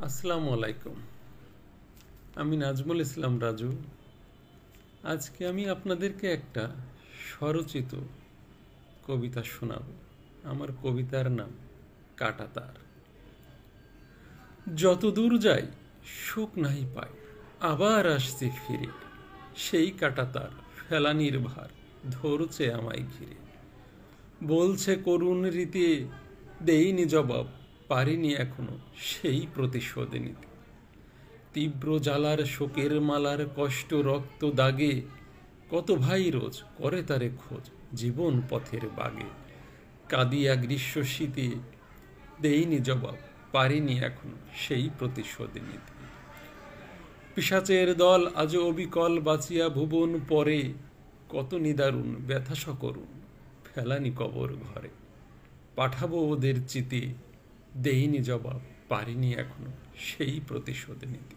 আসসালামু আলাইকুম। আমি নাজমুল ইসলাম রাজু। আজকে আমি আপনাদেরকে একটা স্বরচিত কবিতা শোনাব। আমার কবিতার নাম কাঁটাতার। যত দূর যাই সুখ নাহি পাই, আবার আসছি ফিরে। সেই কাঁটাতার ফেলানির ভার ধরছে আমায় ঘিরে। বলছে করুণ রীতি, দেইনি জবাব, পারিনি এখনো সেই প্রতিশোধ নিতে। তীব্র জ্বালার শোকের মালার কষ্ট রক্ত দাগে, কত ভাই রোজ করে তারে খোঁজ জীবন পথের বাগে। কাঁদিয়া গ্রীষ্ম শীতে, দেইনি জবাব, পারিনি এখনো সেই প্রতিশোধ নিতে। পিশাচের দল আজও অবিকল বাঁচিয়া ভুবন পরে, কত নিদারুণ ব্যথা সকরুণ ফেলানি কবর ঘরে। পাঠাবো ওদের চিতে, দেইনি জবাব, পারিনি এখনো সেই প্রতিশোধ নিতে।